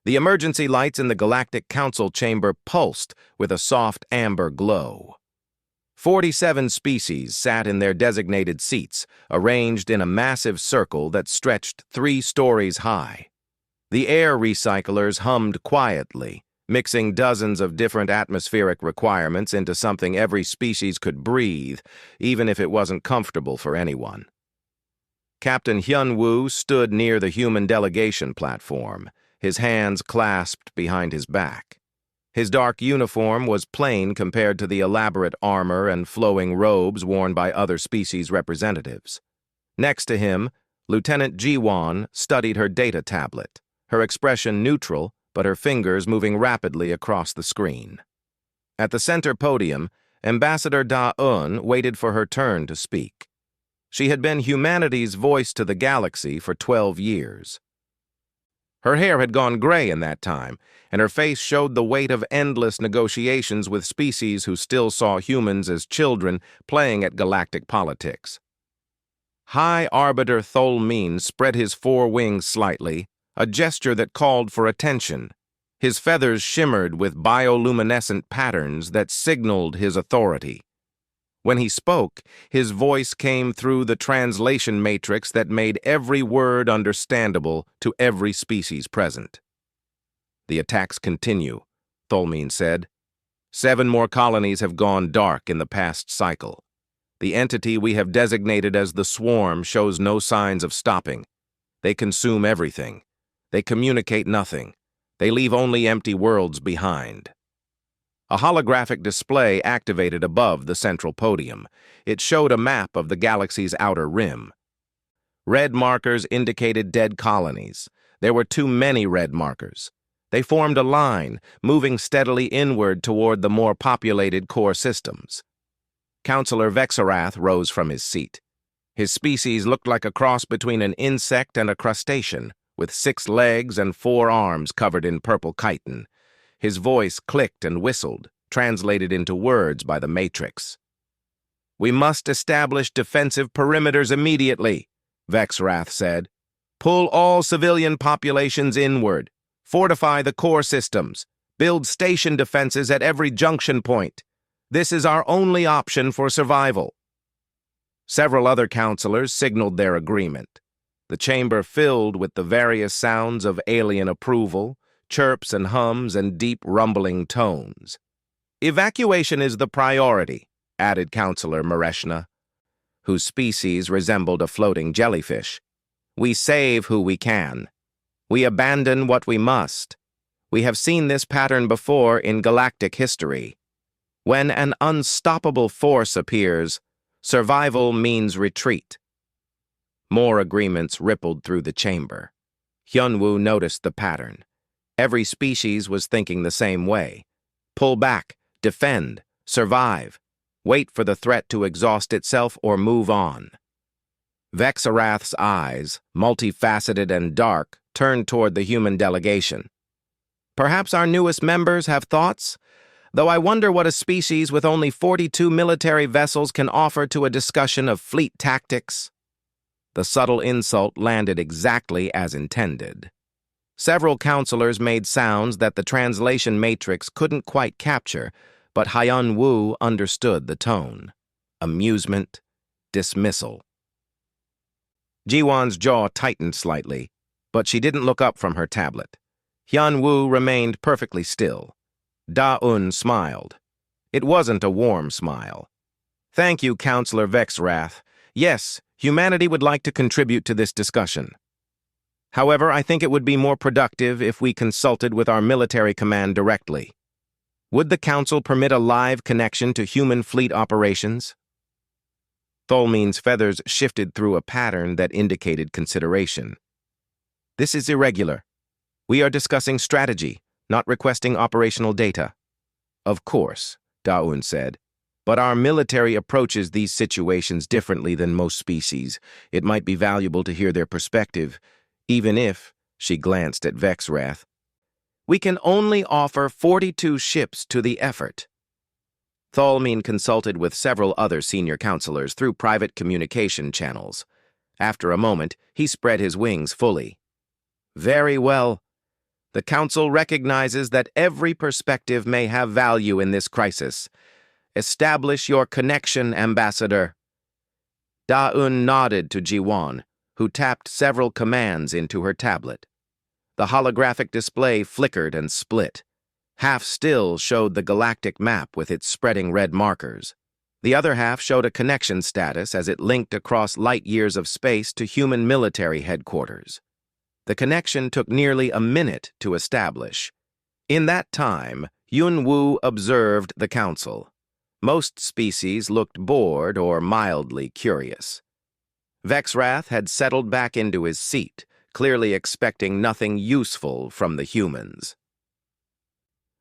The emergency lights in the Galactic Council chamber pulsed with a soft amber glow. 47 species sat in their designated seats, arranged in a massive circle that stretched 3 stories high. The air recyclers hummed quietly, mixing dozens of different atmospheric requirements into something every species could breathe, even if it wasn't comfortable for anyone. Captain Hyun-woo stood near the human delegation platform, his hands clasped behind his back. His dark uniform was plain compared to the elaborate armor and flowing robes worn by other species representatives. Next to him, Lieutenant Ji-won studied her data tablet, her expression neutral, but her fingers moving rapidly across the screen. At the center podium, Ambassador Da-eun waited for her turn to speak. She had been humanity's voice to the galaxy for 12 years. Her hair had gone gray in that time, and her face showed the weight of endless negotiations with species who still saw humans as children playing at galactic politics. High Arbiter Thol-Min spread his forewings slightly, a gesture that called for attention. His feathers shimmered with bioluminescent patterns that signaled his authority. When he spoke, his voice came through the translation matrix that made every word understandable to every species present. "The attacks continue," Thol-Min said. 7 more colonies have gone dark in the past cycle. The entity we have designated as the Swarm shows no signs of stopping. They consume everything. They communicate nothing. They leave only empty worlds behind. A holographic display activated above the central podium. It showed a map of the galaxy's outer rim. Red markers indicated dead colonies. There were too many red markers. They formed a line, moving steadily inward toward the more populated core systems. Counselor Vexarath rose from his seat. His species looked like a cross between an insect and a crustacean, with 6 legs and 4 arms covered in purple chitin. His voice clicked and whistled, translated into words by the Matrix. "We must establish defensive perimeters immediately," Vexarath said. "Pull all civilian populations inward. Fortify the core systems. Build station defenses at every junction point. This is our only option for survival." Several other counselors signaled their agreement. The chamber filled with the various sounds of alien approval, chirps and hums and deep rumbling tones. "Evacuation is the priority," added Counselor Mareshna, whose species resembled a floating jellyfish. "We save who we can. We abandon what we must. We have seen this pattern before in galactic history. When an unstoppable force appears, survival means retreat." More agreements rippled through the chamber. Hyun-woo noticed the pattern. Every species was thinking the same way. Pull back, defend, survive, wait for the threat to exhaust itself or move on. Vexarath's eyes, multifaceted and dark, turned toward the human delegation. "Perhaps our newest members have thoughts? Though I wonder what a species with only 42 military vessels can offer to a discussion of fleet tactics." The subtle insult landed exactly as intended. Several counselors made sounds that the translation matrix couldn't quite capture, but Hyun-woo understood the tone. Amusement, dismissal. Ji-won's jaw tightened slightly, but she didn't look up from her tablet. Hyun-woo remained perfectly still. Da-eun smiled. It wasn't a warm smile. "Thank you, Counselor Vexarath. Yes, humanity would like to contribute to this discussion. However, I think it would be more productive if we consulted with our military command directly. Would the Council permit a live connection to human fleet operations?" Thol-Min's feathers shifted through a pattern that indicated consideration. "This is irregular. We are discussing strategy, not requesting operational data." "Of course," Da-eun said, "but our military approaches these situations differently than most species. It might be valuable to hear their perspective, even if," she glanced at Vexarath, "we can only offer 42 ships to the effort." Thol-Min consulted with several other senior counselors through private communication channels. After a moment, he spread his wings fully. "Very well. The Council recognizes that every perspective may have value in this crisis. Establish your connection, Ambassador. Da-un nodded to Ji-won, who tapped several commands into her tablet. The holographic display flickered and split. Half still showed the galactic map with its spreading red markers. The other half showed a connection status as it linked across light years of space to human military headquarters. The connection took nearly a minute to establish. In that time, Yun-woo observed the Council. Most species looked bored or mildly curious. Vexrath had settled back into his seat, clearly expecting nothing useful from the humans.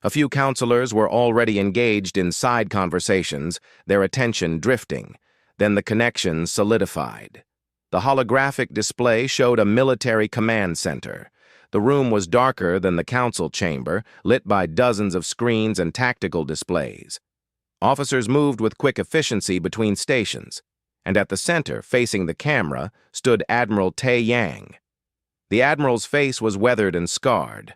A few counselors were already engaged in side conversations, their attention drifting. Then the connection solidified. The holographic display showed a military command center. The room was darker than the council chamber, lit by dozens of screens and tactical displays. Officers moved with quick efficiency between stations, and at the center, facing the camera, stood Admiral Tae Yang. The Admiral's face was weathered and scarred.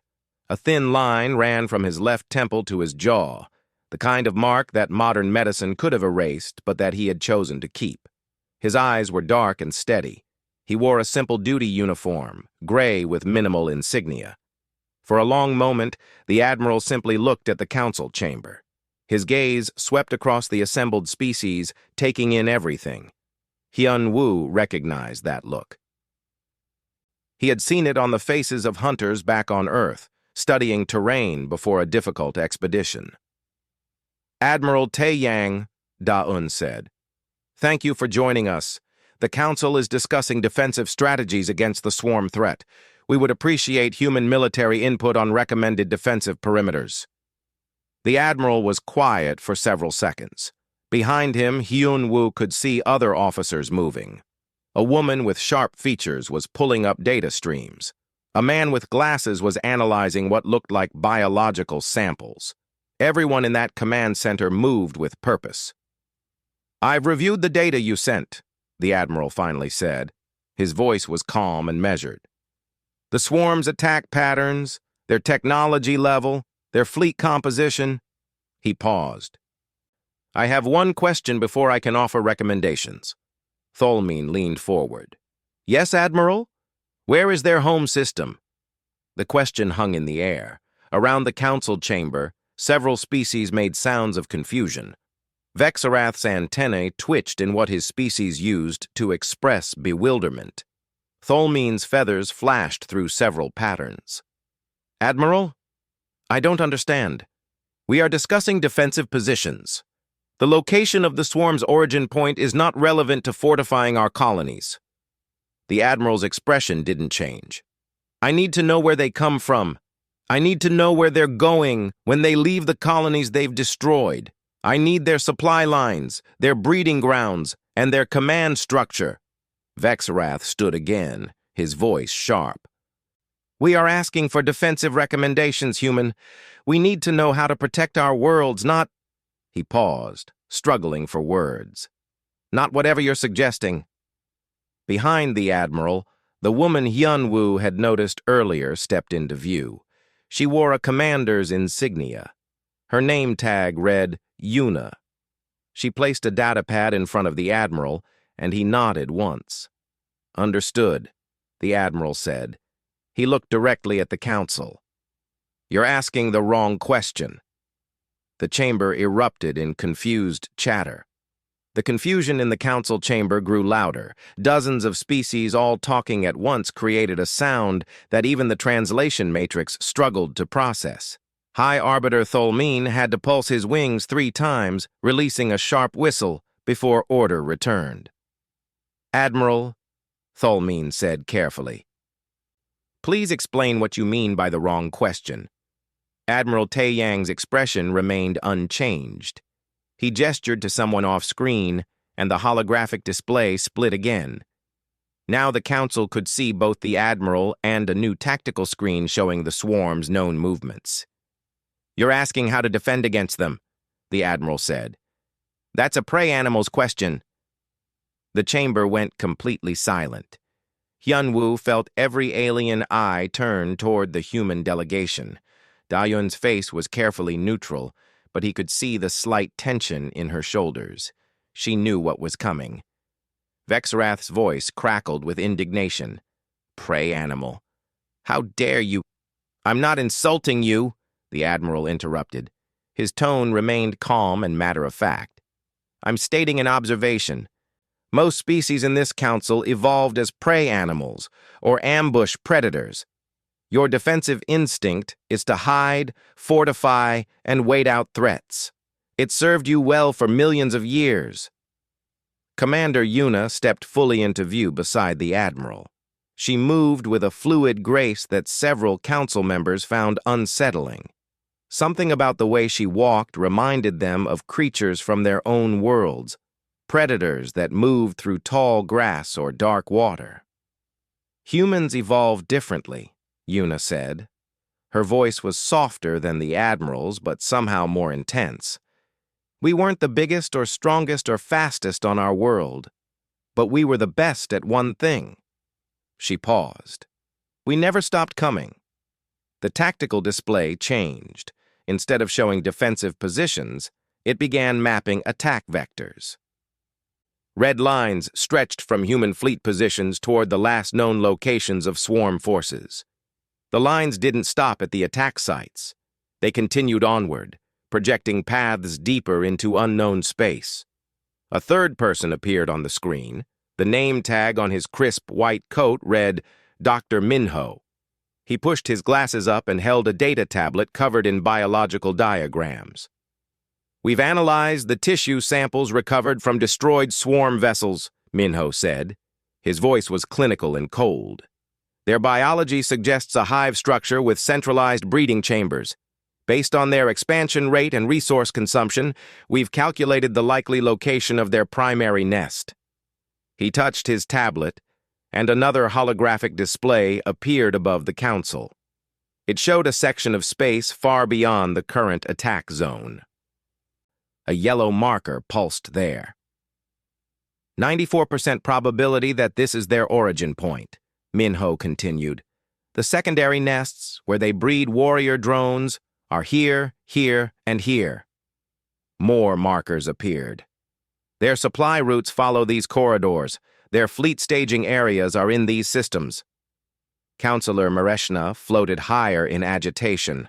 A thin line ran from his left temple to his jaw, the kind of mark that modern medicine could have erased, but that he had chosen to keep. His eyes were dark and steady. He wore a simple duty uniform, gray with minimal insignia. For a long moment, the Admiral simply looked at the council chamber. His gaze swept across the assembled species, taking in everything. Hyun-woo recognized that look. He had seen it on the faces of hunters back on Earth, studying terrain before a difficult expedition. Admiral Tae Yang, Da-un said, "Thank you for joining us. The Council is discussing defensive strategies against the swarm threat. We would appreciate human military input on recommended defensive perimeters." The Admiral was quiet for several seconds. Behind him, Hyun-woo could see other officers moving. A woman with sharp features was pulling up data streams. A man with glasses was analyzing what looked like biological samples. Everyone in that command center moved with purpose. "I've reviewed the data you sent," the Admiral finally said. His voice was calm and measured. "The swarm's attack patterns, their technology level, their fleet composition." He paused. "I have one question before I can offer recommendations." Tholmin leaned forward. "Yes, Admiral? Where is their home system?" The question hung in the air. Around the council chamber, several species made sounds of confusion. Vexarath's antennae twitched in what his species used to express bewilderment. Tholmin's feathers flashed through several patterns. "Admiral? I don't understand. We are discussing defensive positions. The location of the swarm's origin point is not relevant to fortifying our colonies." The Admiral's expression didn't change. "I need to know where they come from. I need to know where they're going when they leave the colonies they've destroyed. I need their supply lines, their breeding grounds, and their command structure." Vexarath stood again, his voice sharp. "We are asking for defensive recommendations, human. We need to know how to protect our worlds, not—" He paused, struggling for words. "Not whatever you're suggesting." Behind the Admiral, the woman Hyun-woo had noticed earlier stepped into view. She wore a commander's insignia. Her name tag read Yuna. She placed a datapad in front of the Admiral, and he nodded once. "Understood," the Admiral said. He looked directly at the Council. "You're asking the wrong question." The chamber erupted in confused chatter. The confusion in the council chamber grew louder. Dozens of species all talking at once created a sound that even the translation matrix struggled to process. High Arbiter Tholmin had to pulse his wings 3 times, releasing a sharp whistle before order returned. "Admiral," Tholmin said carefully, "please explain what you mean by the wrong question." Admiral Tae Yang's expression remained unchanged. He gestured to someone off-screen, and the holographic display split again. Now the Council could see both the Admiral and a new tactical screen showing the swarm's known movements. "You're asking how to defend against them," the Admiral said. "That's a prey animal's question." The chamber went completely silent. Hyunwoo felt every alien eye turn toward the human delegation. Dayun's face was carefully neutral, but he could see the slight tension in her shoulders. She knew what was coming. Vexrath's voice crackled with indignation. "Prey animal. How dare you?" "I'm not insulting you," the Admiral interrupted. His tone remained calm and matter-of-fact. "I'm stating an observation. Most species in this council evolved as prey animals or ambush predators. Your defensive instinct is to hide, fortify, and wait out threats. It served you well for millions of years." Commander Yuna stepped fully into view beside the Admiral. She moved with a fluid grace that several council members found unsettling. Something about the way she walked reminded them of creatures from their own worlds, predators that moved through tall grass or dark water. "Humans evolved differently," Yuna said. Her voice was softer than the Admiral's, but somehow more intense. "We weren't the biggest or strongest or fastest on our world, but we were the best at one thing." She paused. "We never stopped coming." The tactical display changed. Instead of showing defensive positions, it began mapping attack vectors. Red lines stretched from human fleet positions toward the last known locations of swarm forces. The lines didn't stop at the attack sites. They continued onward, projecting paths deeper into unknown space. A third person appeared on the screen. The name tag on his crisp white coat read Dr. Minho. He pushed his glasses up and held a data tablet covered in biological diagrams. "We've analyzed the tissue samples recovered from destroyed swarm vessels," Minho said. His voice was clinical and cold. "Their biology suggests a hive structure with centralized breeding chambers. Based on their expansion rate and resource consumption, we've calculated the likely location of their primary nest." He touched his tablet, and another holographic display appeared above the council. It showed a section of space far beyond the current attack zone. A yellow marker pulsed there. 94% probability that this is their origin point, Minho continued. The secondary nests, where they breed warrior drones, are here, here, and here. More markers appeared. Their supply routes follow these corridors. Their fleet staging areas are in these systems. Counselor Mareshna floated higher in agitation.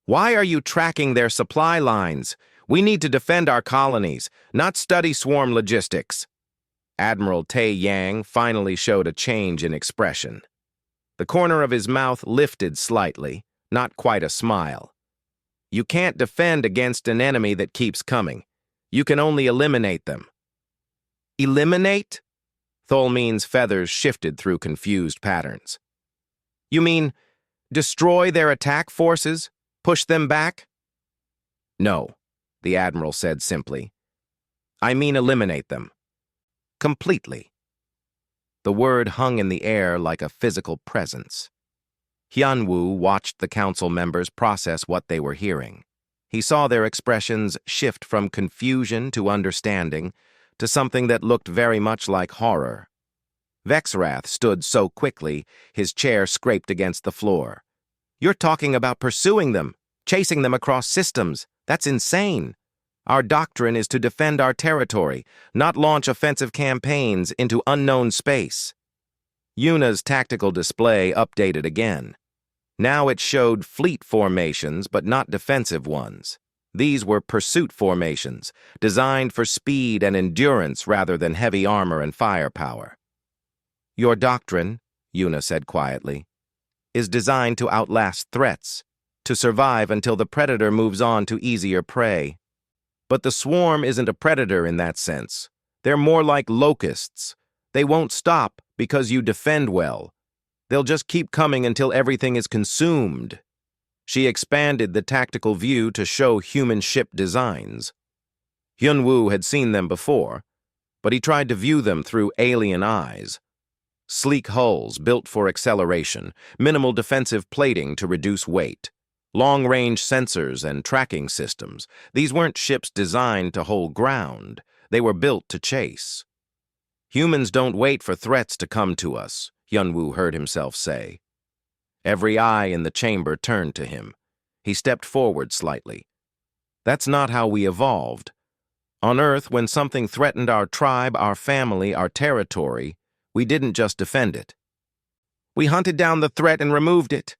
"Why are you tracking their supply lines? We need to defend our colonies, not study swarm logistics." Admiral Tae Yang finally showed a change in expression. The corner of his mouth lifted slightly, not quite a smile. "You can't defend against an enemy that keeps coming. You can only eliminate them." "Eliminate?" Tholmeen's feathers shifted through confused patterns. "You mean destroy their attack forces? Push them back?" "No," the Admiral said simply. "I mean eliminate them. Completely." The word hung in the air like a physical presence. Hyunwoo watched the council members process what they were hearing. He saw their expressions shift from confusion to understanding, to something that looked very much like horror. Vexrath stood so quickly, his chair scraped against the floor. "You're talking about pursuing them, chasing them across systems. That's insane. Our doctrine is to defend our territory, not launch offensive campaigns into unknown space." Yuna's tactical display updated again. Now it showed fleet formations, but not defensive ones. These were pursuit formations, designed for speed and endurance rather than heavy armor and firepower. "Your doctrine," Yuna said quietly, "is designed to outlast threats, to survive until the predator moves on to easier prey. But the swarm isn't a predator in that sense. They're more like locusts. They won't stop because you defend well. They'll just keep coming until everything is consumed." She expanded the tactical view to show human ship designs. Hyunwoo had seen them before, but he tried to view them through alien eyes. Sleek hulls built for acceleration, minimal defensive plating to reduce weight, long-range sensors and tracking systems. These weren't ships designed to hold ground. They were built to chase. "Humans don't wait for threats to come to us. Hyunwoo heard himself say. Every eye in the chamber turned to him. He stepped forward slightly. That's not how we evolved. On Earth, when something threatened our tribe, our family, our territory, we didn't just defend it. We hunted down the threat and removed it.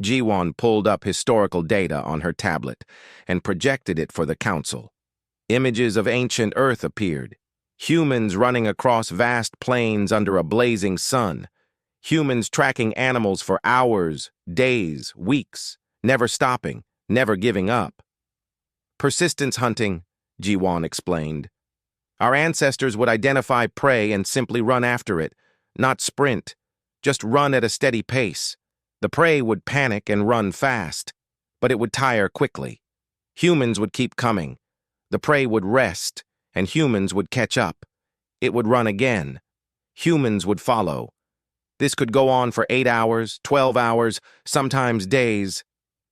Jiwon pulled up historical data on her tablet and projected it for the council. Images of ancient Earth appeared. Humans running across vast plains under a blazing sun. Humans tracking animals for hours, days, weeks, never stopping, never giving up. Persistence hunting, Jiwon explained. Our ancestors would identify prey and simply run after it, not sprint, just run at a steady pace. The prey would panic and run fast, but it would tire quickly. Humans would keep coming. The prey would rest, and humans would catch up. It would run again. Humans would follow. This could go on for 8 hours, 12 hours, sometimes days.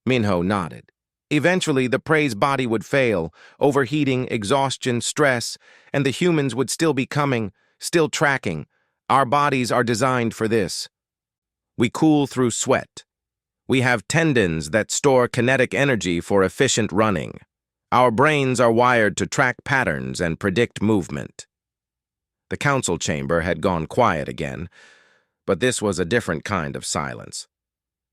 Minho nodded. Eventually, the prey's body would fail, overheating, exhaustion, stress, and the humans would still be coming, still tracking. Our bodies are designed for this. We cool through sweat. We have tendons that store kinetic energy for efficient running. Our brains are wired to track patterns and predict movement. The council chamber had gone quiet again, but this was a different kind of silence.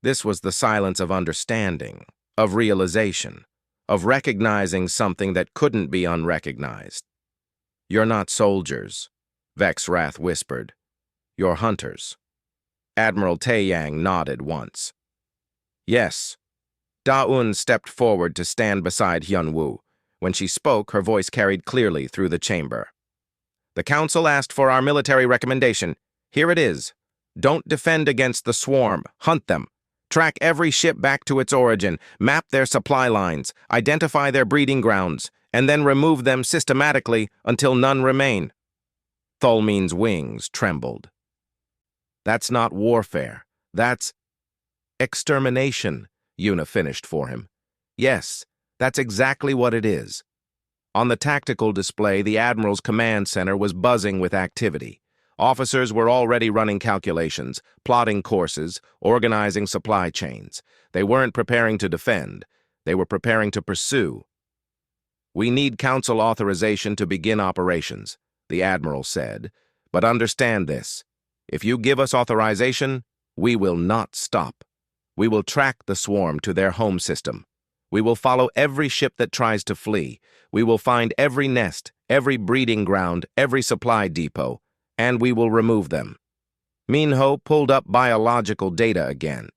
This was the silence of understanding, of realization, of recognizing something that couldn't be unrecognized. You're not soldiers, Vex Wrath whispered. You're hunters. Admiral Taeyang nodded once. Yes. Da-un stepped forward to stand beside Hyunwoo. When she spoke, her voice carried clearly through the chamber. The council asked for our military recommendation. Here it is. Don't defend against the swarm. Hunt them. Track every ship back to its origin. Map their supply lines. Identify their breeding grounds. And then remove them systematically until none remain. Tholmin's wings trembled. That's not warfare. That's extermination, Yuna finished for him. Yes, that's exactly what it is. On the tactical display, the Admiral's command center was buzzing with activity. Officers were already running calculations, plotting courses, organizing supply chains. They weren't preparing to defend. They were preparing to pursue. We need council authorization to begin operations, the Admiral said. But understand this. If you give us authorization, we will not stop. We will track the swarm to their home system. We will follow every ship that tries to flee. We will find every nest, every breeding ground, every supply depot, and we will remove them. Minho pulled up biological data again.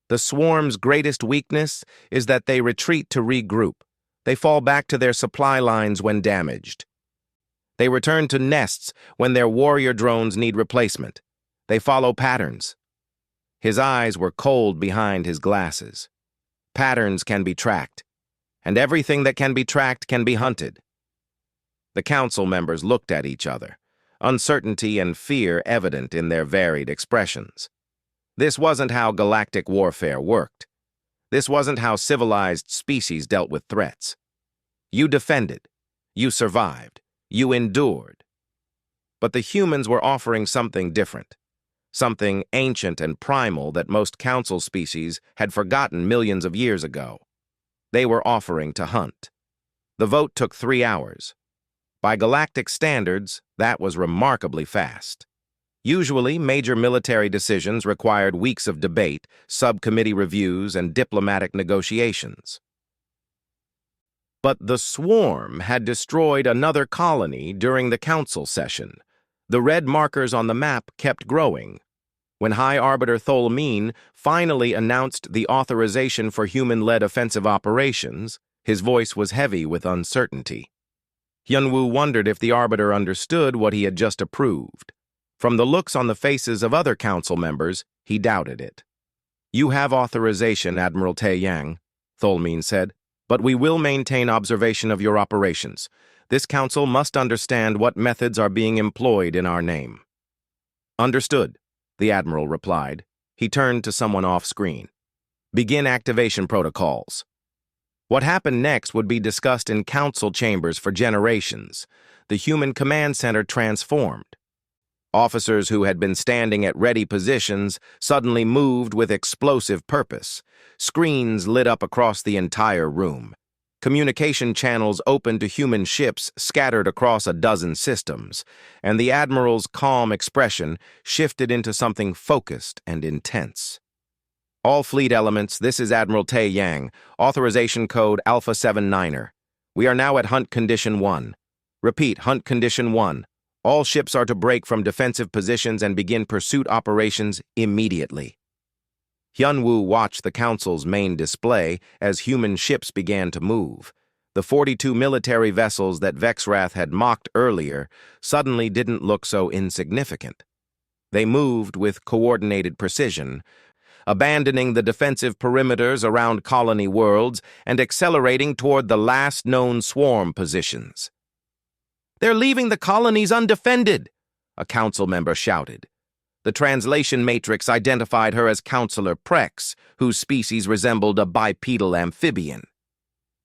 The swarm's greatest weakness is that they retreat to regroup. They fall back to their supply lines when damaged. They return to nests when their warrior drones need replacement. They follow patterns. His eyes were cold behind his glasses. Patterns can be tracked, and everything that can be tracked can be hunted. The council members looked at each other, uncertainty and fear evident in their varied expressions. This wasn't how galactic warfare worked. This wasn't how civilized species dealt with threats. You defended. You survived. You endured. But the humans were offering something different. Something ancient and primal that most council species had forgotten millions of years ago. They were offering to hunt. The vote took 3 hours. By galactic standards, that was remarkably fast. Usually, major military decisions required weeks of debate, subcommittee reviews, and diplomatic negotiations. But the swarm had destroyed another colony during the council session. The red markers on the map kept growing. When High Arbiter Tholmin finally announced the authorization for human-led offensive operations, his voice was heavy with uncertainty. Hyunwoo wondered if the Arbiter understood what he had just approved. From the looks on the faces of other council members, he doubted it. You have authorization, Admiral Taeyang, Tholmin said, but we will maintain observation of your operations. This council must understand what methods are being employed in our name. Understood, the Admiral replied. He turned to someone off-screen. Begin activation protocols. What happened next would be discussed in council chambers for generations. The human command center transformed. Officers who had been standing at ready positions suddenly moved with explosive purpose. Screens lit up across the entire room. Communication channels opened to human ships scattered across a dozen systems, and the Admiral's calm expression shifted into something focused and intense. All fleet elements, this is Admiral Tae Yang, authorization code Alpha 79er. We are now at Hunt Condition 1. Repeat, Hunt Condition 1. All ships are to break from defensive positions and begin pursuit operations immediately. Hyun-woo watched the Council's main display as human ships began to move. The 42 military vessels that Vexwrath had mocked earlier suddenly didn't look so insignificant. They moved with coordinated precision, abandoning the defensive perimeters around colony worlds and accelerating toward the last known swarm positions. "They're leaving the colonies undefended," a council member shouted. The translation matrix identified her as Counselor Prex, whose species resembled a bipedal amphibian.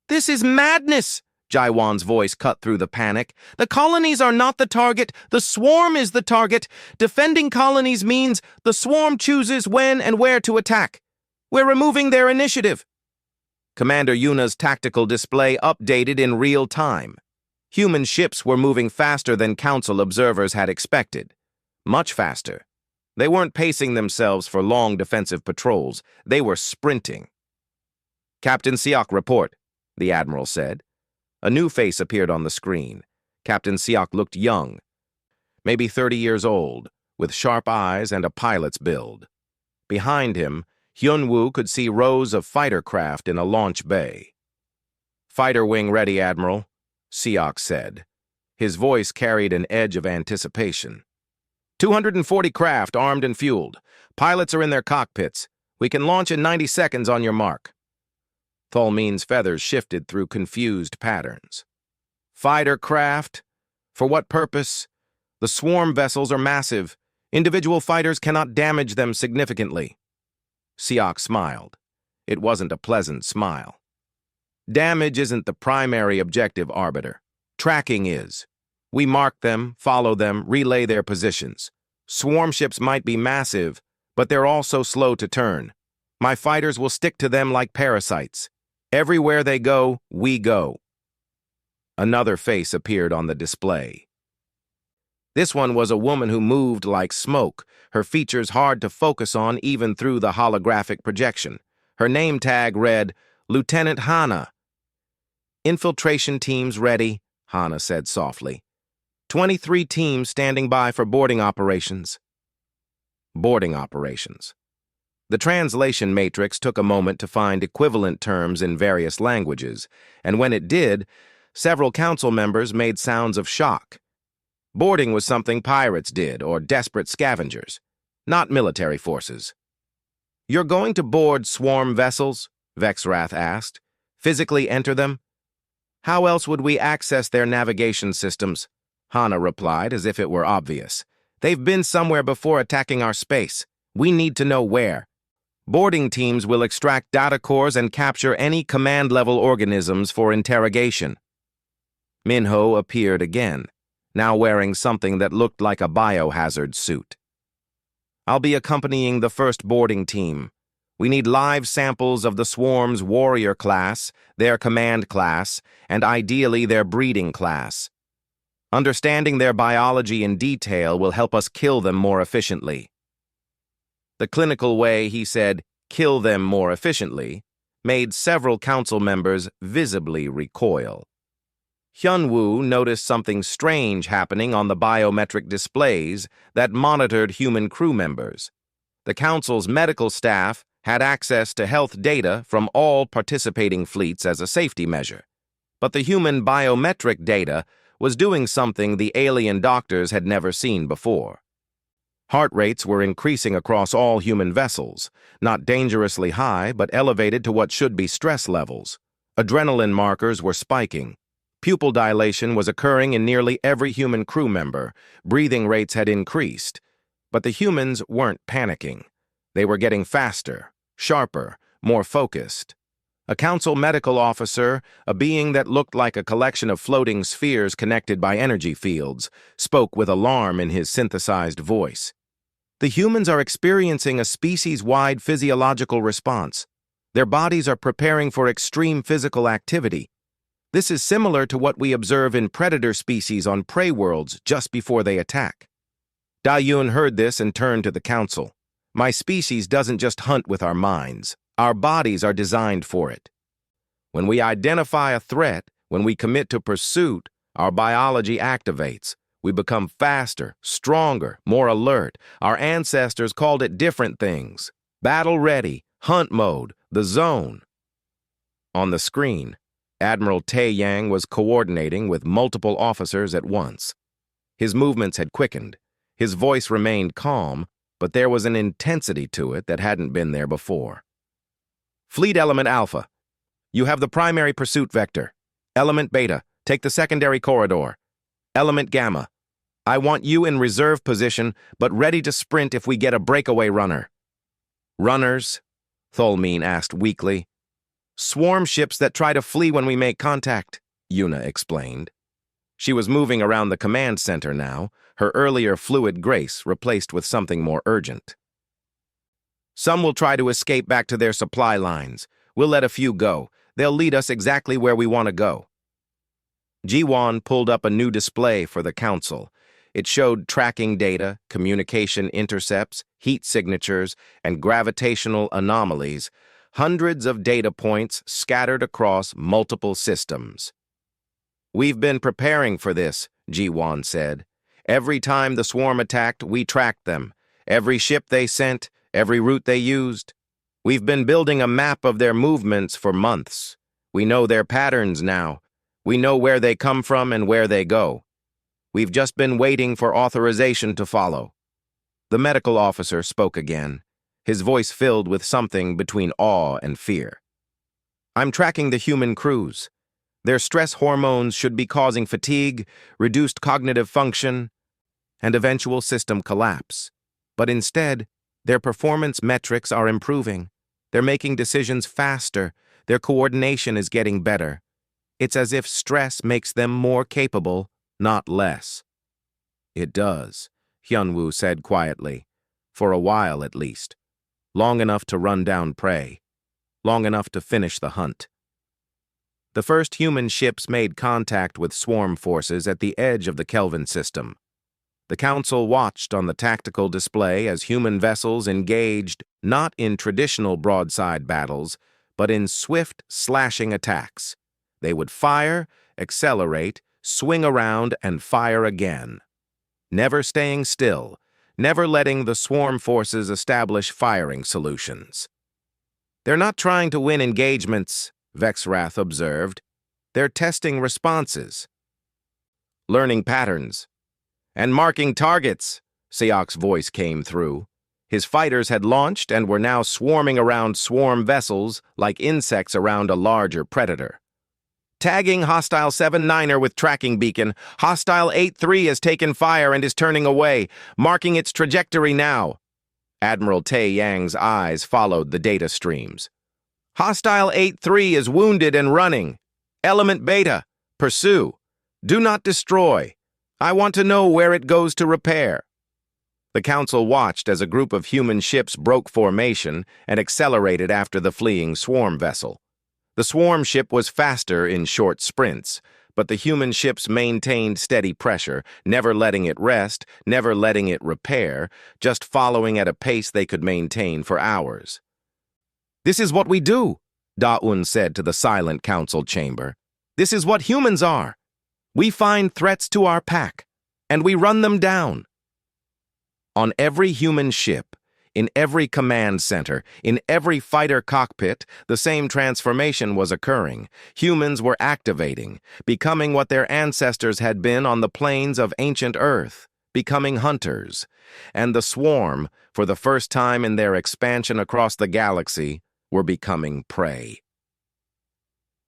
"This is madness!" Jaiwan's voice cut through the panic. "The colonies are not the target. The swarm is the target. Defending colonies means the swarm chooses when and where to attack. We're removing their initiative." Commander Yuna's tactical display updated in real time. Human ships were moving faster than Council observers had expected. Much faster. They weren't pacing themselves for long defensive patrols. They were sprinting. "Captain Siok, report," the Admiral said. A new face appeared on the screen. Captain Siok looked young, maybe 30 years old, with sharp eyes and a pilot's build. Behind him, Hyun-woo could see rows of fighter craft in a launch bay. "Fighter wing ready, Admiral," Siok said. His voice carried an edge of anticipation. 240 craft armed and fueled. Pilots are in their cockpits. We can launch in 90 seconds on your mark. Tholmeen's feathers shifted through confused patterns. "Fighter craft? For what purpose? The swarm vessels are massive. Individual fighters cannot damage them significantly." Siok smiled. It wasn't a pleasant smile. "Damage isn't the primary objective, Arbiter. Tracking is. We mark them, follow them, relay their positions. Swarm ships might be massive, but they're also slow to turn. My fighters will stick to them like parasites. Everywhere they go, we go." Another face appeared on the display. This one was a woman who moved like smoke, her features hard to focus on even through the holographic projection. Her name tag read, Lieutenant Hana. "Infiltration teams ready," Hana said softly. 23 teams standing by for boarding operations. Boarding operations. The translation matrix took a moment to find equivalent terms in various languages, and when it did, several council members made sounds of shock. Boarding was something pirates did, or desperate scavengers, not military forces. "You're going to board swarm vessels?" Vexwrath asked. "Physically enter them?" "How else would we access their navigation systems?" Hana replied as if it were obvious. "They've been somewhere before attacking our space. We need to know where. Boarding teams will extract data cores and capture any command-level organisms for interrogation." Minho appeared again, now wearing something that looked like a biohazard suit. "I'll be accompanying the first boarding team. We need live samples of the swarm's warrior class, their command class, and ideally their breeding class. Understanding their biology in detail will help us kill them more efficiently." The clinical way he said, "kill them more efficiently," made several council members visibly recoil. Hyun-woo noticed something strange happening on the biometric displays that monitored human crew members. The council's medical staff had access to health data from all participating fleets as a safety measure, but the human biometric data was doing something the alien doctors had never seen before. Heart rates were increasing across all human vessels, not dangerously high, but elevated to what should be stress levels. Adrenaline markers were spiking. Pupil dilation was occurring in nearly every human crew member. Breathing rates had increased. But the humans weren't panicking. They were getting faster, sharper, more focused. A council medical officer, a being that looked like a collection of floating spheres connected by energy fields, spoke with alarm in his synthesized voice. The humans are experiencing a species-wide physiological response. Their bodies are preparing for extreme physical activity. This is similar to what we observe in predator species on prey worlds just before they attack. Da-Yun heard this and turned to the council. My species doesn't just hunt with our minds. Our bodies are designed for it. When we identify a threat, when we commit to pursuit, our biology activates. We become faster, stronger, more alert. Our ancestors called it different things. Battle ready, hunt mode, the zone. On the screen, Admiral Tae Yang was coordinating with multiple officers at once. His movements had quickened. His voice remained calm, but there was an intensity to it that hadn't been there before. Fleet Element Alpha, you have the primary pursuit vector. Element Beta, take the secondary corridor. Element Gamma, I want you in reserve position, but ready to sprint if we get a breakaway runner. Runners? Tholmeen asked weakly. Swarm ships that try to flee when we make contact, Yuna explained. She was moving around the command center now, her earlier fluid grace replaced with something more urgent. Some will try to escape back to their supply lines. We'll let a few go. They'll lead us exactly where we want to go. Ji-Won pulled up a new display for the council. It showed tracking data, communication intercepts, heat signatures, and gravitational anomalies, hundreds of data points scattered across multiple systems. We've been preparing for this, Ji-Won said. Every time the swarm attacked, we tracked them. Every ship they sent, every route they used. We've been building a map of their movements for months. We know their patterns now. We know where they come from and where they go. We've just been waiting for authorization to follow. The medical officer spoke again, his voice filled with something between awe and fear. I'm tracking the human crews. Their stress hormones should be causing fatigue, reduced cognitive function, and eventual system collapse. But instead, their performance metrics are improving. They're making decisions faster. Their coordination is getting better. It's as if stress makes them more capable, not less. It does, Hyunwoo said quietly. For a while, at least. Long enough to run down prey. Long enough to finish the hunt. The first human ships made contact with swarm forces at the edge of the Kelvin system. The Council watched on the tactical display as human vessels engaged not in traditional broadside battles, but in swift, slashing attacks. They would fire, accelerate, swing around, and fire again. Never staying still, never letting the swarm forces establish firing solutions. They're not trying to win engagements, Vexrath observed. They're testing responses, learning patterns, and marking targets, Seok's voice came through. His fighters had launched and were now swarming around swarm vessels like insects around a larger predator. Tagging hostile 7-9er with tracking beacon. Hostile 8-3 has taken fire and is turning away, marking its trajectory now. Admiral Tae Yang's eyes followed the data streams. Hostile 8-3 is wounded and running. Element Beta, pursue. Do not destroy. I want to know where it goes to repair. The Council watched as a group of human ships broke formation and accelerated after the fleeing swarm vessel. The swarm ship was faster in short sprints, but the human ships maintained steady pressure, never letting it rest, never letting it repair, just following at a pace they could maintain for hours. This is what we do, Da-Un said to the silent council chamber. This is what humans are. We find threats to our pack, and we run them down. On every human ship, in every command center, in every fighter cockpit, the same transformation was occurring. Humans were activating, becoming what their ancestors had been on the plains of ancient Earth, becoming hunters. And the swarm, for the first time in their expansion across the galaxy, were becoming prey.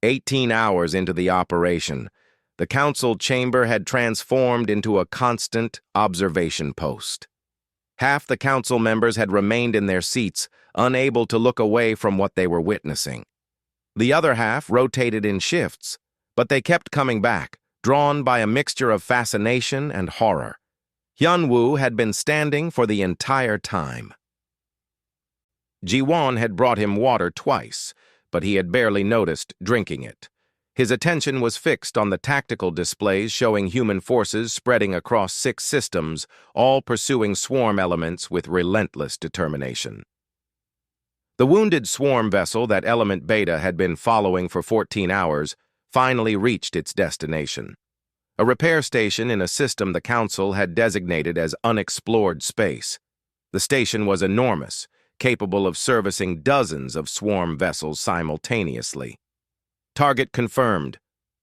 18 hours into the operation, the council chamber had transformed into a constant observation post. Half the council members had remained in their seats, unable to look away from what they were witnessing. The other half rotated in shifts, but they kept coming back, drawn by a mixture of fascination and horror. Hyunwoo had been standing for the entire time. Ji-won had brought him water twice, but he had barely noticed drinking it. His attention was fixed on the tactical displays showing human forces spreading across 6 systems, all pursuing swarm elements with relentless determination. The wounded swarm vessel that Element Beta had been following for 14 hours finally reached its destination. A repair station in a system the Council had designated as unexplored space. The station was enormous, capable of servicing dozens of swarm vessels simultaneously. "Target confirmed,"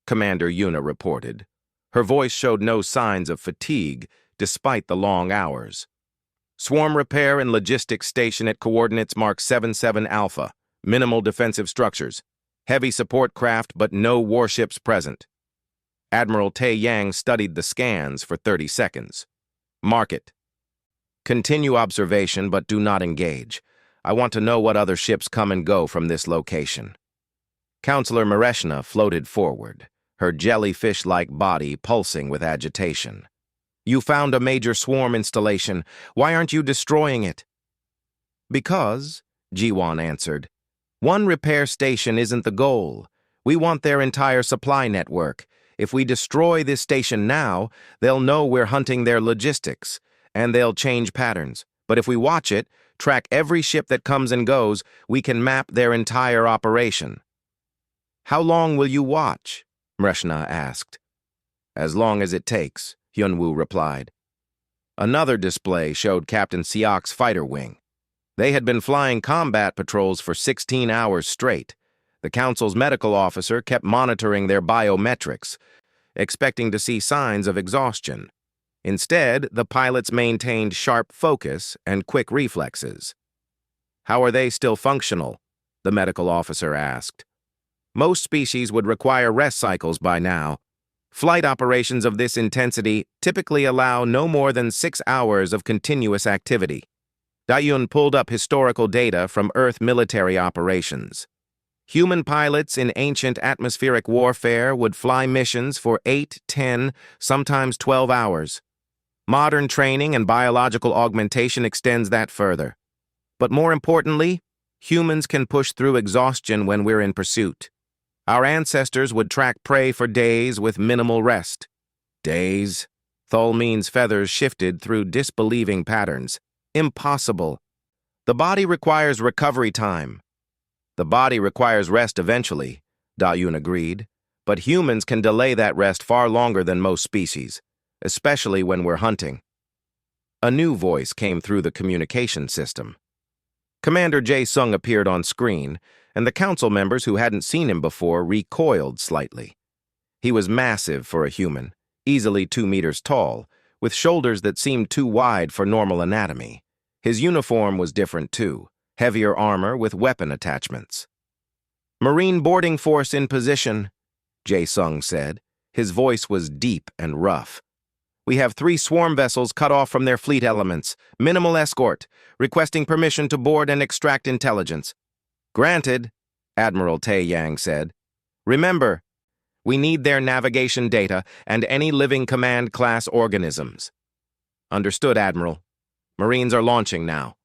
Commander Yuna reported. Her voice showed no signs of fatigue, despite the long hours. "Swarm repair and logistics station at coordinates mark 77 Alpha. Minimal defensive structures. Heavy support craft, but no warships present." Admiral Tae Yang studied the scans for 30 seconds. "Mark it. Continue observation, but do not engage. I want to know what other ships come and go from this location." Counselor Mareshna floated forward, her jellyfish-like body pulsing with agitation. "You found a major swarm installation. Why aren't you destroying it?" "Because," Ji-won answered, "one repair station isn't the goal. We want their entire supply network. If we destroy this station now, they'll know we're hunting their logistics, and they'll change patterns. But if we watch it, track every ship that comes and goes, we can map their entire operation." "How long will you watch?" Mareshna asked. "As long as it takes," Hyunwoo replied. Another display showed Captain Seok's fighter wing. They had been flying combat patrols for 16 hours straight. The Council's medical officer kept monitoring their biometrics, expecting to see signs of exhaustion. Instead, the pilots maintained sharp focus and quick reflexes. "How are they still functional?" the medical officer asked. "Most species would require rest cycles by now. Flight operations of this intensity typically allow no more than 6 hours of continuous activity." Dayun pulled up historical data from Earth military operations. Human pilots in ancient atmospheric warfare would fly missions for 8, 10, sometimes 12 hours. Modern training and biological augmentation extends that further. But more importantly, humans can push through exhaustion when we're in pursuit. Our ancestors would track prey for days with minimal rest. Days? Tholmene's feathers shifted through disbelieving patterns. Impossible. The body requires recovery time. The body requires rest eventually, Dayun agreed, but humans can delay that rest far longer than most species, especially when we're hunting. A new voice came through the communication system. Commander Jae-sung appeared on screen, and the council members who hadn't seen him before recoiled slightly. He was massive for a human, easily 2 meters tall, with shoulders that seemed too wide for normal anatomy. His uniform was different too, heavier armor with weapon attachments. "Marine boarding force in position," Jae-sung said. His voice was deep and rough. "We have 3 swarm vessels cut off from their fleet elements, minimal escort, requesting permission to board and extract intelligence." "Granted," Admiral Tae Yang said. "Remember, we need their navigation data and any living command class organisms." "Understood, Admiral. Marines are launching now."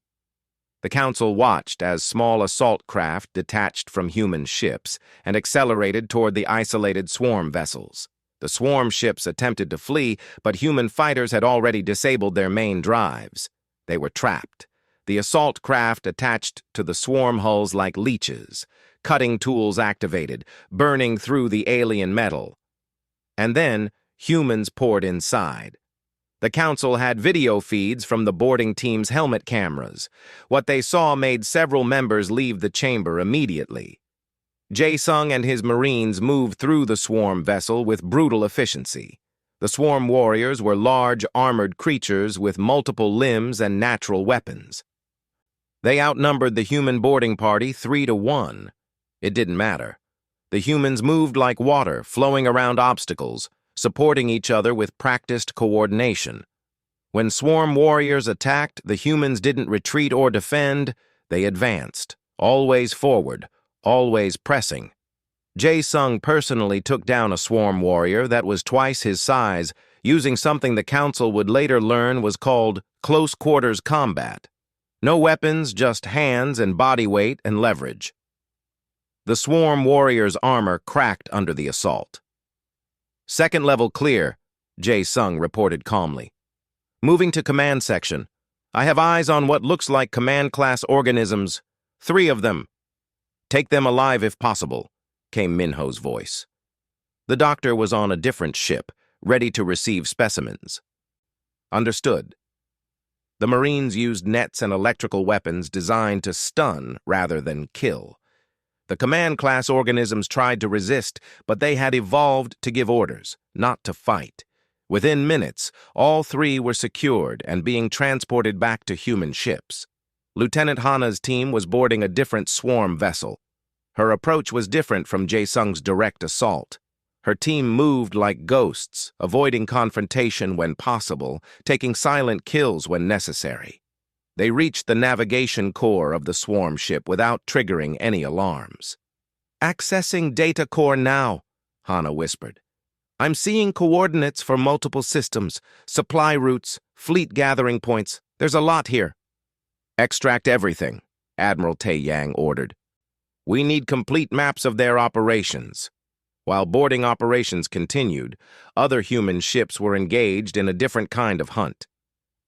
The Council watched as small assault craft detached from human ships and accelerated toward the isolated swarm vessels. The swarm ships attempted to flee, but human fighters had already disabled their main drives. They were trapped. The assault craft attached to the swarm hulls like leeches, cutting tools activated, burning through the alien metal. And then, humans poured inside. The Council had video feeds from the boarding team's helmet cameras. What they saw made several members leave the chamber immediately. Jae-sung and his Marines moved through the swarm vessel with brutal efficiency. The swarm warriors were large, armored creatures with multiple limbs and natural weapons. They outnumbered the human boarding party 3-1. It didn't matter. The humans moved like water, flowing around obstacles, supporting each other with practiced coordination. When swarm warriors attacked, the humans didn't retreat or defend, they advanced, always forward, always pressing, Jae-sung personally took down a swarm warrior that was twice his size, using something the council would later learn was called close quarters combat. No weapons, just hands and body weight and leverage. The swarm warrior's armor cracked under the assault. "Second level clear," Jae-sung reported calmly. "Moving to command section. I have eyes on what looks like command-class organisms. 3 of them. Take them alive if possible," came Minho's voice. The doctor was on a different ship, ready to receive specimens. Understood. The Marines used nets and electrical weapons designed to stun rather than kill. The command-class organisms tried to resist, but they had evolved to give orders, not to fight. Within minutes, all 3 were secured and being transported back to human ships. Lieutenant Hana's team was boarding a different swarm vessel. Her approach was different from Jae-sung's direct assault. Her team moved like ghosts, avoiding confrontation when possible, taking silent kills when necessary. They reached the navigation core of the swarm ship without triggering any alarms. "Accessing data core now," Hana whispered. "I'm seeing coordinates for multiple systems, supply routes, fleet gathering points. There's a lot here." "Extract everything," Admiral Tae-yang ordered. "We need complete maps of their operations." While boarding operations continued, other human ships were engaged in a different kind of hunt.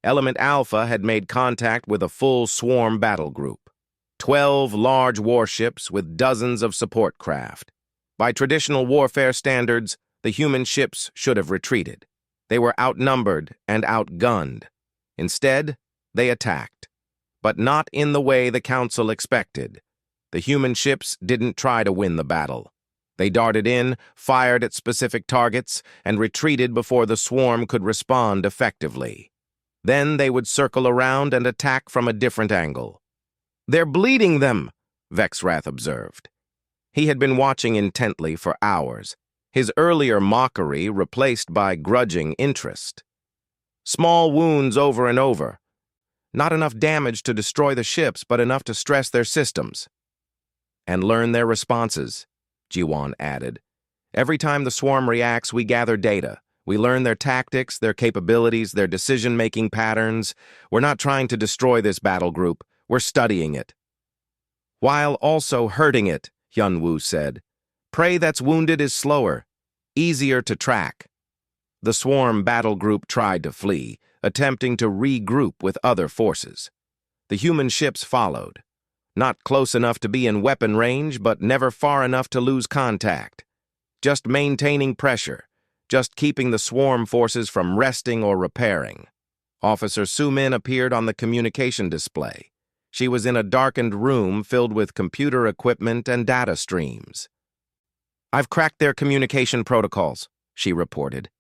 Element Alpha had made contact with a full swarm battle group. 12 large warships with dozens of support craft. By traditional warfare standards, the human ships should have retreated. They were outnumbered and outgunned. Instead, they attacked. But not in the way the Council expected. The human ships didn't try to win the battle. They darted in, fired at specific targets, and retreated before the swarm could respond effectively. Then they would circle around and attack from a different angle. "They're bleeding them," Vexrath observed. He had been watching intently for hours, his earlier mockery replaced by grudging interest. "Small wounds over and over. Not enough damage to destroy the ships, but enough to stress their systems." "And learn their responses," Jiwon added. "Every time the swarm reacts, we gather data. We learn their tactics, their capabilities, their decision-making patterns. We're not trying to destroy this battle group. We're studying it." "While also hurting it," Hyunwoo said. "Prey that's wounded is slower, easier to track." The swarm battle group tried to flee, attempting to regroup with other forces. The human ships followed. Not close enough to be in weapon range, but never far enough to lose contact. Just maintaining pressure. Just keeping the swarm forces from resting or repairing. Officer Sumin appeared on the communication display. She was in a darkened room filled with computer equipment and data streams. "I've cracked their communication protocols," she reported.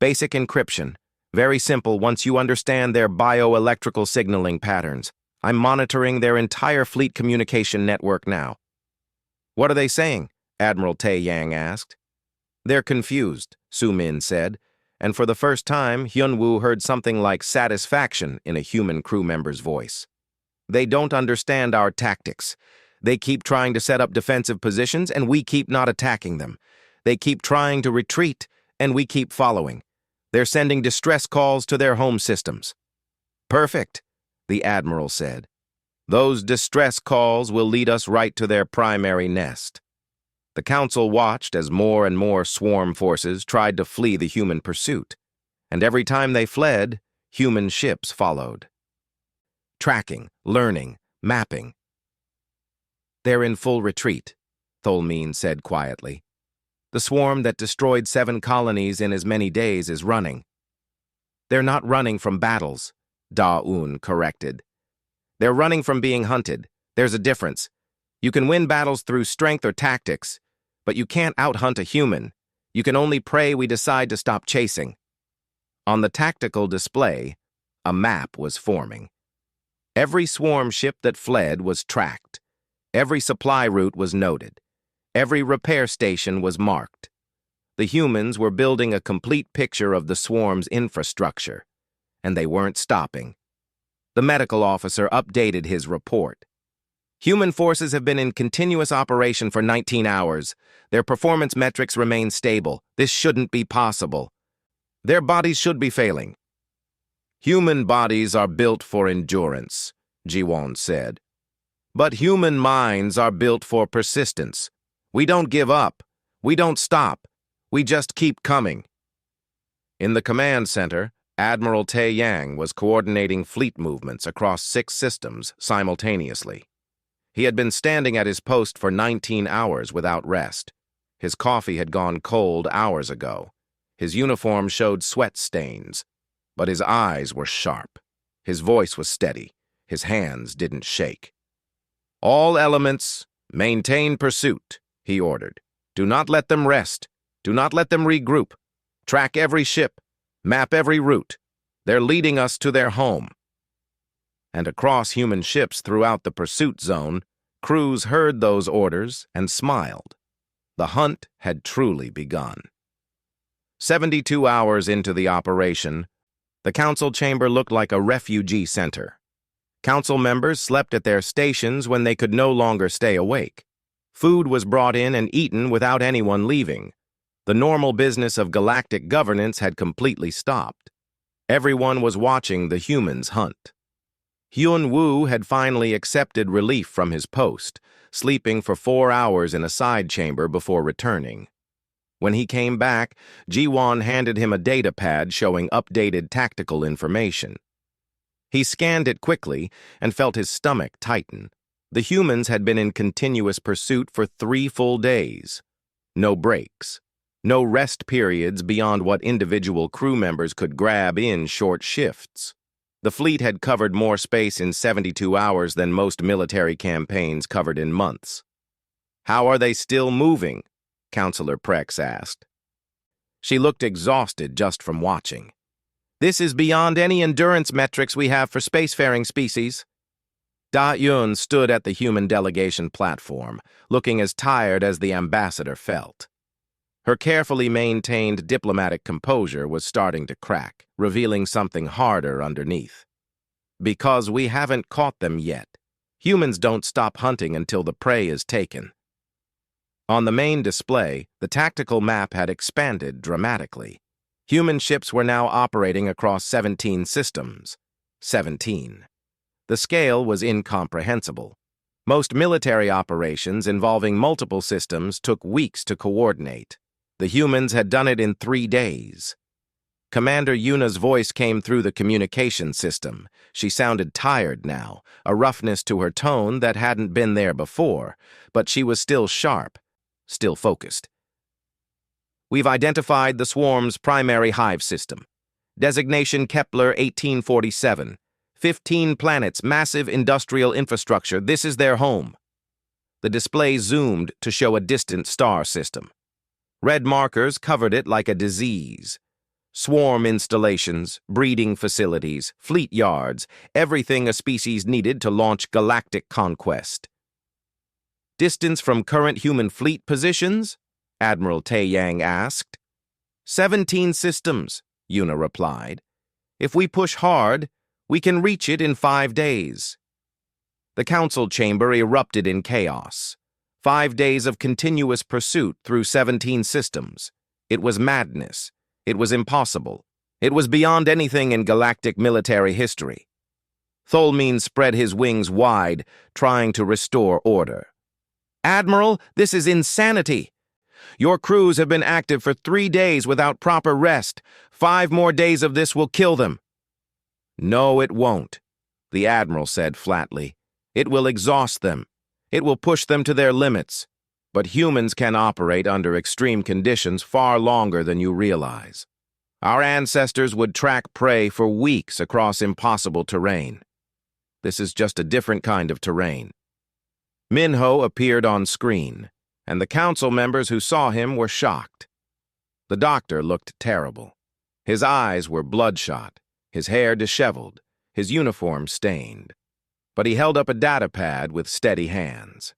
"Basic encryption. Very simple once you understand their bioelectrical signaling patterns. I'm monitoring their entire fleet communication network now." "What are they saying?" Admiral Tae-yang asked. "They're confused," Sumin said, and for the first time, Hyunwoo heard something like satisfaction in a human crew member's voice. "They don't understand our tactics. They keep trying to set up defensive positions, and we keep not attacking them. They keep trying to retreat, and we keep following. They're sending distress calls to their home systems." "Perfect," the Admiral said. "Those distress calls will lead us right to their primary nest." The Council watched as more and more swarm forces tried to flee the human pursuit, and every time they fled, human ships followed. Tracking, learning, mapping. "They're in full retreat," Tholmin said quietly. "The swarm that destroyed 7 colonies in as many days is running." "They're not running from battles," Da-un corrected. "They're running from being hunted. There's a difference. You can win battles through strength or tactics, but you can't out-hunt a human. You can only prey we decide to stop chasing." On the tactical display, a map was forming. Every swarm ship that fled was tracked. Every supply route was noted. Every repair station was marked. The humans were building a complete picture of the swarm's infrastructure, and they weren't stopping. The medical officer updated his report. Human forces have been in continuous operation for 19 hours. Their performance metrics remain stable. This shouldn't be possible. Their bodies should be failing. Human bodies are built for endurance, Jiwon said. But human minds are built for persistence. We don't give up. We don't stop. We just keep coming. In the command center, Admiral Tae Yang was coordinating fleet movements across 6 systems simultaneously. He had been standing at his post for 19 hours without rest. His coffee had gone cold hours ago. His uniform showed sweat stains, but his eyes were sharp. His voice was steady. His hands didn't shake. "All elements, maintain pursuit," he ordered. "Do not let them rest. Do not let them regroup. Track every ship. Map every route. They're leading us to their home." And across human ships throughout the pursuit zone, crews heard those orders and smiled. The hunt had truly begun. 72 hours into the operation, the council chamber looked like a refugee center. Council members slept at their stations when they could no longer stay awake. Food was brought in and eaten without anyone leaving. The normal business of galactic governance had completely stopped. Everyone was watching the humans hunt. Hyun Woo had finally accepted relief from his post, sleeping for 4 hours in a side chamber before returning. When he came back, Jiwon handed him a data pad showing updated tactical information. He scanned it quickly and felt his stomach tighten. The humans had been in continuous pursuit for 3 full days. No breaks. No rest periods beyond what individual crew members could grab in short shifts. The fleet had covered more space in 72 hours than most military campaigns covered in months. "How are they still moving?" Counselor Prex asked. She looked exhausted just from watching. "This is beyond any endurance metrics we have for spacefaring species." Da-Yun stood at the human delegation platform, looking as tired as the ambassador felt. Her carefully maintained diplomatic composure was starting to crack, revealing something harder underneath. "Because we haven't caught them yet. Humans don't stop hunting until the prey is taken." On the main display, the tactical map had expanded dramatically. Human ships were now operating across 17 systems. 17. The scale was incomprehensible. Most military operations involving multiple systems took weeks to coordinate. The humans had done it in 3 days. Commander Yuna's voice came through the communication system. She sounded tired now, a roughness to her tone that hadn't been there before, but she was still sharp, still focused. "We've identified the swarm's primary hive system. Designation Kepler 1847. 15 planets, massive industrial infrastructure. This is their home." The display zoomed to show a distant star system. Red markers covered it like a disease. Swarm installations, breeding facilities, fleet yards, everything a species needed to launch galactic conquest. "Distance from current human fleet positions?" Admiral Tae Yang asked. 17 systems, Yuna replied. "If we push hard, we can reach it in 5 days." The council chamber erupted in chaos. 5 days of continuous pursuit through 17 systems. It was madness. It was impossible. It was beyond anything in galactic military history. Tholmin spread his wings wide, trying to restore order. "Admiral, this is insanity. Your crews have been active for 3 days without proper rest. 5 more days of this will kill them." "No, it won't," the Admiral said flatly. "It will exhaust them. It will push them to their limits. But humans can operate under extreme conditions far longer than you realize. Our ancestors would track prey for weeks across impossible terrain. This is just a different kind of terrain." Minho appeared on screen, and the council members who saw him were shocked. The doctor looked terrible. His eyes were bloodshot, his hair disheveled, his uniform stained. But he held up a data pad with steady hands.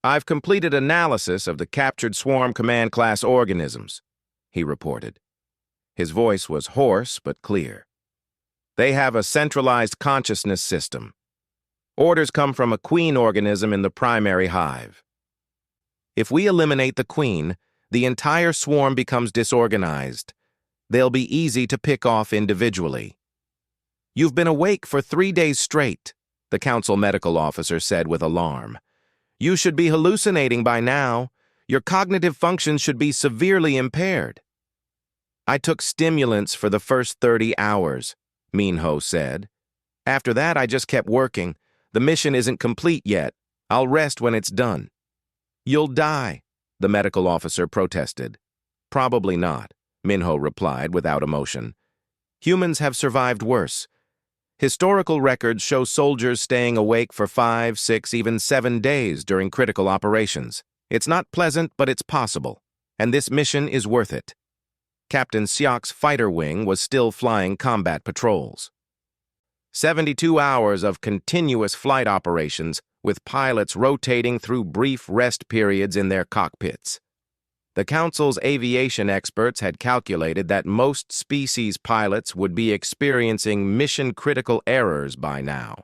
"I've completed analysis of the captured swarm command class organisms," he reported. His voice was hoarse but clear. "They have a centralized consciousness system. Orders come from a queen organism in the primary hive. If we eliminate the queen, the entire swarm becomes disorganized. They'll be easy to pick off individually. You've been awake for 3 days straight, the council medical officer said with alarm. You should be hallucinating by now. Your cognitive functions should be severely impaired. I took stimulants for the first 30 hours, Minho said. After that, I just kept working. The mission isn't complete yet. I'll rest when it's done. You'll die, the medical officer protested. Probably not, Minho replied without emotion. Humans have survived worse. Historical records show soldiers staying awake for 5, 6, even 7 days during critical operations. It's not pleasant, but it's possible. And this mission is worth it. Captain Siak's fighter wing was still flying combat patrols. 72 hours of continuous flight operations with pilots rotating through brief rest periods in their cockpits. The Council's aviation experts had calculated that most species pilots would be experiencing mission-critical errors by now.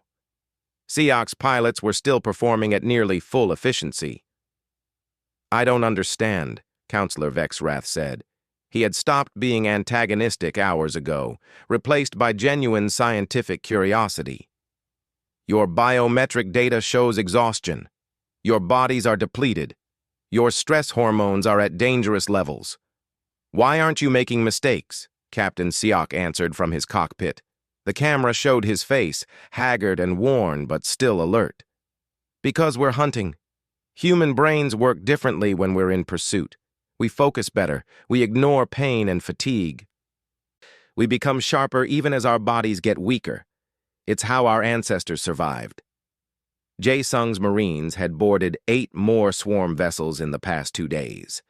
Siak's pilots were still performing at nearly full efficiency. I don't understand, Counselor Vexrath said. He had stopped being antagonistic hours ago, replaced by genuine scientific curiosity. Your biometric data shows exhaustion. Your bodies are depleted. Your stress hormones are at dangerous levels. Why aren't you making mistakes? Captain Siak answered from his cockpit. The camera showed his face, haggard and worn, but still alert. Because we're hunting. Human brains work differently when we're in pursuit. We focus better. We ignore pain and fatigue. We become sharper even as our bodies get weaker. It's how our ancestors survived. Jae-sung's Marines had boarded 8 more swarm vessels in the past 2 days.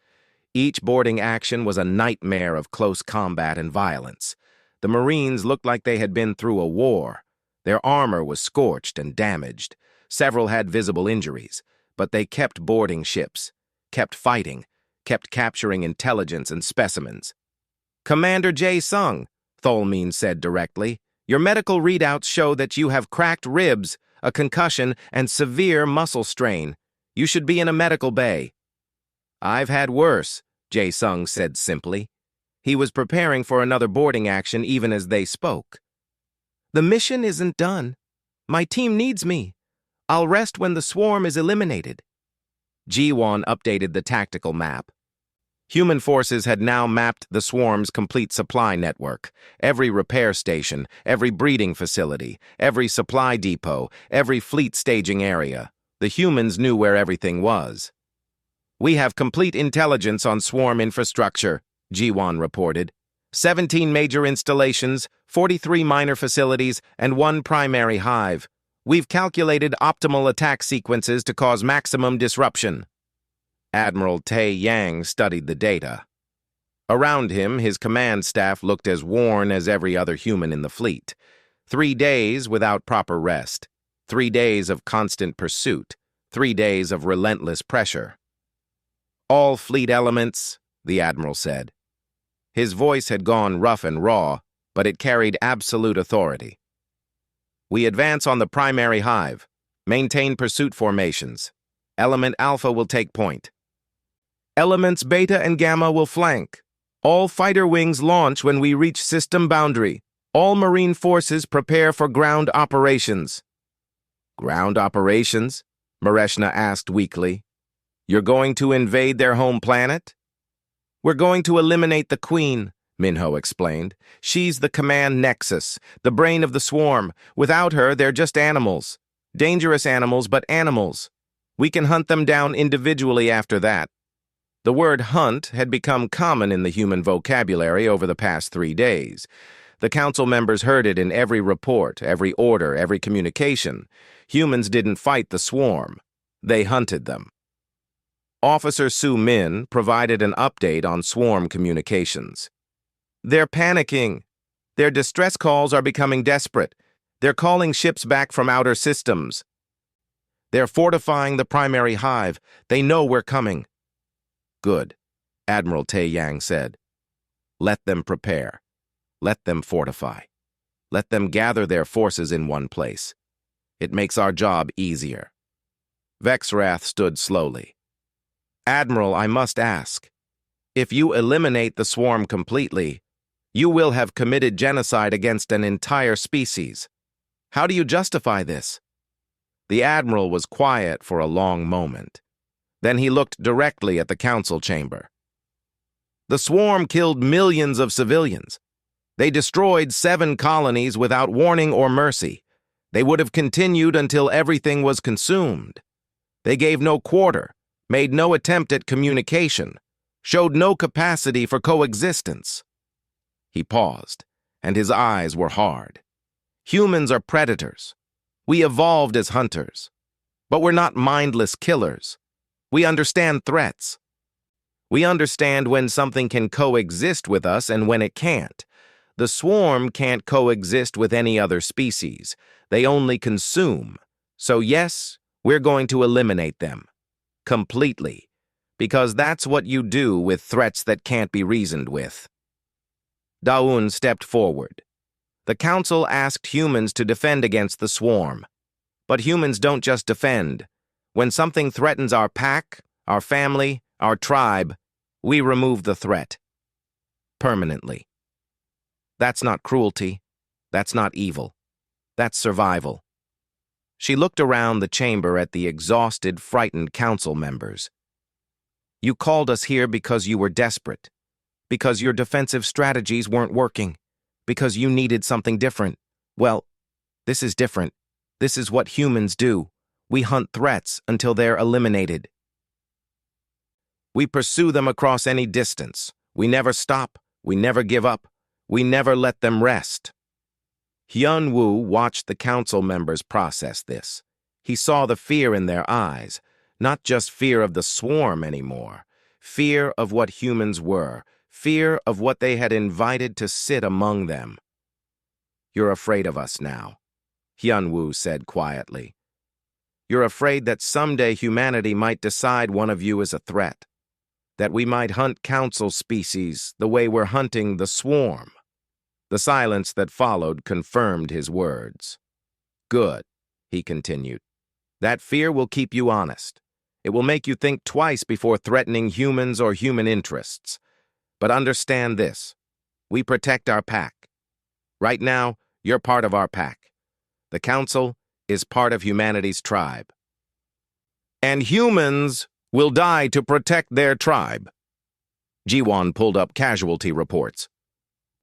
Each boarding action was a nightmare of close combat and violence. The Marines looked like they had been through a war. Their armor was scorched and damaged. Several had visible injuries, but they kept boarding ships, kept fighting, kept capturing intelligence and specimens. Commander Jae-sung, Tholmin said directly, your medical readouts show that you have cracked ribs, a concussion, and severe muscle strain. You should be in a medical bay. I've had worse, Jae-sung said simply. He was preparing for another boarding action even as they spoke. The mission isn't done. My team needs me. I'll rest when the swarm is eliminated. Ji-won updated the tactical map. Human forces had now mapped the swarm's complete supply network. Every repair station, every breeding facility, every supply depot, every fleet staging area. The humans knew where everything was. We have complete intelligence on swarm infrastructure, Ji-won reported. 17 major installations, 43 minor facilities, and 1 primary hive. We've calculated optimal attack sequences to cause maximum disruption. Admiral Tae Yang studied the data. Around him, his command staff looked as worn as every other human in the fleet. 3 days without proper rest. 3 days of constant pursuit. 3 days of relentless pressure. All fleet elements, the Admiral said. His voice had gone rough and raw, but it carried absolute authority. We advance on the primary hive. Maintain pursuit formations. Element Alpha will take point. Elements Beta and Gamma will flank. All fighter wings launch when we reach system boundary. All Marine forces prepare for ground operations. Ground operations? Mareshna asked weakly. You're going to invade their home planet? We're going to eliminate the Queen, Minho explained. She's the command nexus, the brain of the swarm. Without her, they're just animals. Dangerous animals, but animals. We can hunt them down individually after that. The word hunt had become common in the human vocabulary over the past 3 days. The council members heard it in every report, every order, every communication. Humans didn't fight the swarm. They hunted them. Officer Su Min provided an update on swarm communications. They're panicking. Their distress calls are becoming desperate. They're calling ships back from outer systems. They're fortifying the primary hive. They know we're coming. Good, Admiral Tae Yang said. Let them prepare. Let them fortify. Let them gather their forces in one place. It makes our job easier. Vexwrath stood slowly. Admiral, I must ask, if you eliminate the swarm completely, you will have committed genocide against an entire species. How do you justify this? The Admiral was quiet for a long moment. Then he looked directly at the council chamber. The swarm killed millions of civilians. They destroyed 7 colonies without warning or mercy. They would have continued until everything was consumed. They gave no quarter, made no attempt at communication, showed no capacity for coexistence. He paused, and his eyes were hard. Humans are predators. We evolved as hunters. But we're not mindless killers. We understand threats. We understand when something can coexist with us and when it can't. The swarm can't coexist with any other species. They only consume. So yes, we're going to eliminate them. Completely. Because that's what you do with threats that can't be reasoned with. Daun stepped forward. The council asked humans to defend against the swarm. But humans don't just defend. When something threatens our pack, our family, our tribe, we remove the threat. Permanently. That's not cruelty. That's not evil. That's survival. She looked around the chamber at the exhausted, frightened council members. You called us here because you were desperate. Because your defensive strategies weren't working. Because you needed something different. Well, this is different. This is what humans do. We hunt threats until they're eliminated. We pursue them across any distance. We never stop. We never give up. We never let them rest. Hyun-woo watched the council members process this. He saw the fear in their eyes, not just fear of the swarm anymore, fear of what humans were, fear of what they had invited to sit among them. You're afraid of us now, Hyun-woo said quietly. You're afraid that someday humanity might decide one of you is a threat, that we might hunt council species the way we're hunting the swarm. The silence that followed confirmed his words. Good, he continued. That fear will keep you honest. It will make you think twice before threatening humans or human interests. But understand this. We protect our pack. Right now, you're part of our pack. The council is part of humanity's tribe. And humans will die to protect their tribe. Jiwon pulled up casualty reports.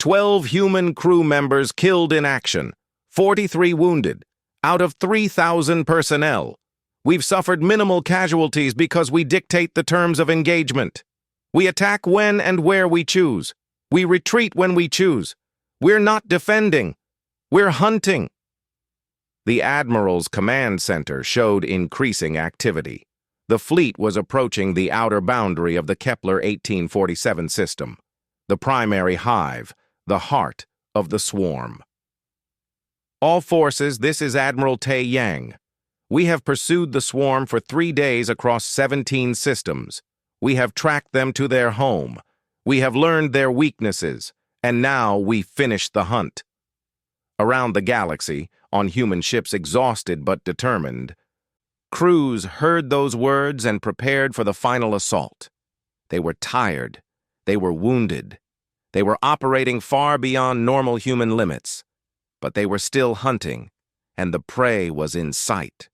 12 human crew members killed in action, 43 wounded, out of 3,000 personnel. We've suffered minimal casualties because we dictate the terms of engagement. We attack when and where we choose. We retreat when we choose. We're not defending. We're hunting. The Admiral's command center showed increasing activity. The fleet was approaching the outer boundary of the Kepler 1847 system, the primary hive, the heart of the swarm. All forces, this is Admiral Tae Yang. We have pursued the swarm for 3 days across 17 systems. We have tracked them to their home. We have learned their weaknesses, and now we finish the hunt. Around the galaxy, on human ships exhausted but determined, crews heard those words and prepared for the final assault. They were tired. They were wounded. They were operating far beyond normal human limits. But they were still hunting, and the prey was in sight.